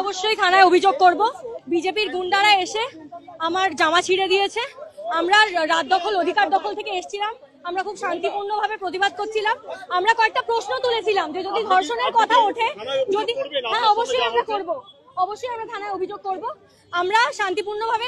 অবশ্যই থানায় অভিযোগ করব। বিজেপির গুন্ডারা এসে আমার জামা ছিঁড়ে দিয়েছে। আমরা রাত দখল অধিকার দখল থেকে এসেছিলাম, আমরা খুব শান্তিপূর্ণভাবে প্রতিবাদ করছিলাম। আমরা কয়েকটা প্রশ্ন তুলেছিলাম যে যদি ধর্ষণের কথা ওঠে, যদি হ্যাঁ অবশ্যই আমরা করব, অবশ্যই আমরা থানায় অভিযোগ করব। আমরা শান্তিপূর্ণভাবে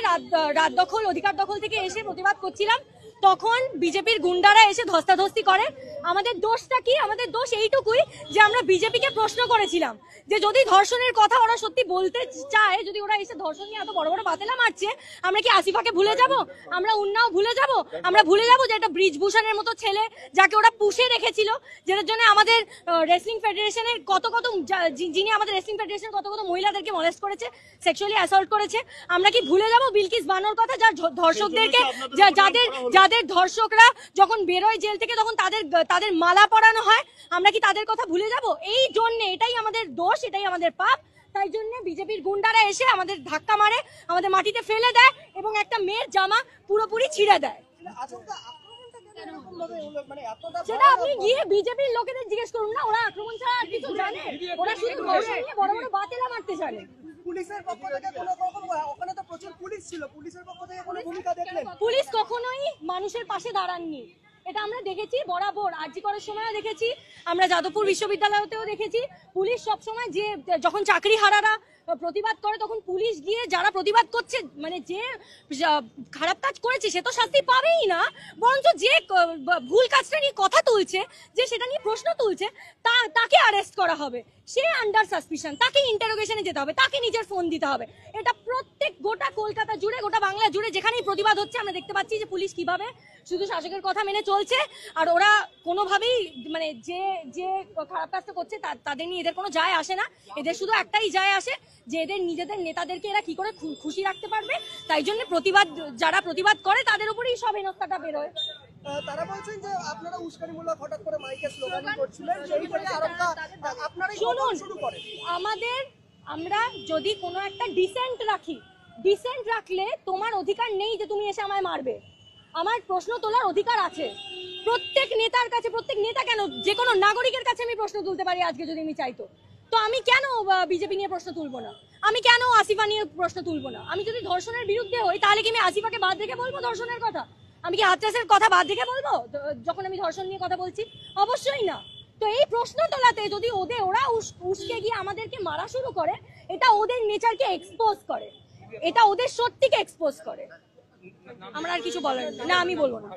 রাত দখল অধিকার দখল থেকে এসে প্রতিবাদ করছিলাম, তখন বিজেপির গুন্ডারা এসে ধস্তাধস্তি করে। আমাদের দোষটা কি? আমাদের দোষ এইটুকুই যে আমরা বিজেপিকে প্রশ্ন করেছিলাম যে যদি ধর্ষণের কথা ওরা সত্যি বলতে চায়, যদি ওরা এসে ধর্ষণ নিয়ে এত বড় বড় বাতেলা মারছে, আমরা কি আসিফাকে ভুলে যাব? আমরা উন্নাও ভুলে যাব? আমরা ভুলে যাব যে একটা ব্রিজভূষণের মতো ছেলে যাকে ওরা পুষে রেখেছিল, যেটার জন্য আমাদের রেসলিং ফেডারেশনের কত যিনি আমাদের রেসলিং ফেডারেশন কত মহিলাদেরকে মলেস্ট করেছে, সেক্সুয়ালি অ্যাসল্ট করেছে। আমরা কি ভুলে যাব বিলকিস বানোর কথা, যার ধর্ষকদেরকে যাদের ধর্ষকরা যখন বেরোয় জেল থেকে তখন তাদের মালা পরানো হয়? আমরা কি তাদের কথা ভুলে যাব? এই জন্য এটাই আমাদের দোষ, এটাই আমাদের পাপ। তাই জন্য বিজেপির গুন্ডারা এসে আমাদের ধাক্কা মারে, আমাদের মাটিতে ফেলে দেয় এবং একটা মেয়ের জামা পুরোপুরি ছিঁড়ে দেয়। সেটা আপনি গিয়ে বিজেপির লোকেদের জিজ্ঞেস করুন না, ওরা আক্রমণ ছাড়া আর কিছু জানে? ওরা শুধু ধর্ষণ নিয়ে বড় বড় বাতেলা মারতে জানে। পুলিশের পক্ষ থেকে ওখানে তো প্রচুর পুলিশ ছিল, পুলিশের পক্ষ থেকে কোনো ভূমিকা দেখলেন? পুলিশ কখনোই মানুষের পাশে দাঁড়াননি, এটা আমরা দেখেছি বরাবর। আরজি করার সময়ও দেখেছি, আমরা যাদবপুর বিশ্ববিদ্যালয়তেও দেখেছি। পুলিশ সবসময় যে যখন চাকরি হারারা প্রতিবাদ করে তখন পুলিশ গিয়ে যারা প্রতিবাদ করছে, মানে যে খারাপ কাজ করেছে সে তো শাস্তি পাবেই না, বরঞ্চ যে ভুল কাজটা নিয়ে কথা তুলছে, যে সেটা নিয়ে প্রশ্ন তুলছে, তাকে অ্যারেস্ট করা হবে। সে আন্ডার সাসপিশন, তাকে ইন্টারোগেশনে যেতে হবে, তাকে নিজের ফোন দিতে হবে। এটা প্রত্যেক গোটা কলকাতা জুড়ে, গোটা বাংলা জুড়ে যেখানেই প্রতিবাদ হচ্ছে আমরা দেখতে পাচ্ছি যে পুলিশ কিভাবে শুধু শাসকের কথা মেনে চলছে। আর ওরা কোনোভাবেই মানে যে খারাপ কাজটা করছে তাদের নিয়ে এদের কোনো যায় আসে না। এদের শুধু একটাই যায় আসে যে এদের নিজেদের নেতাদেরকে এরা কি করে খুশি রাখতে পারবে। তাই জন্য যারা প্রতিবাদ করে তাদের উপরেই সব হেনস্থাটা বেরোয়। তারা বলছেন যে আপনারা উস্কানিমূলক হঠাৎ করে মাইকে স্লোগান করছিলেন, সেই থেকে আরোপটা আপনারাই শুরু করেন। আমরা যদি কোনো একটা ডিসেন্ট রাখলে তোমার অধিকার নেই যে তুমি এসে আমায় মারবে। আমার প্রশ্ন তোলার অধিকার আছে প্রত্যেক নেতার কাছে। প্রত্যেক নেতা কেন, যে কোনো নাগরিকের কাছে আমি প্রশ্ন তুলতে পারি আজকে যদি আমি চাইতো। তো আমি কেন বিজেপি নিয়ে প্রশ্ন তুলবো না? আমি কেন আসিফা নিয়ে প্রশ্ন তুলবো না? আমি যদি ধর্ষণের বিরুদ্ধে হই তাহলে কি আমি আসিফাকে বাদ রেখে বলবো ধর্ষণের কথা? আমি কি হাতরাসের কথা বাদ রেখে বলবো যখন আমি ধর্ষণ নিয়ে কথা বলছি? অবশ্যই না। তো এই প্রশ্ন তোলাতে যদি ওরা উস্কে গিয়ে আমাদেরকে মারা শুরু করে, এটা ওদের নেচারকে এক্সপোজ করে, এটা ওদের সত্যিকে এক্সপোজ করে। আমরা আর কিছু বলার না, আমি বলবো না।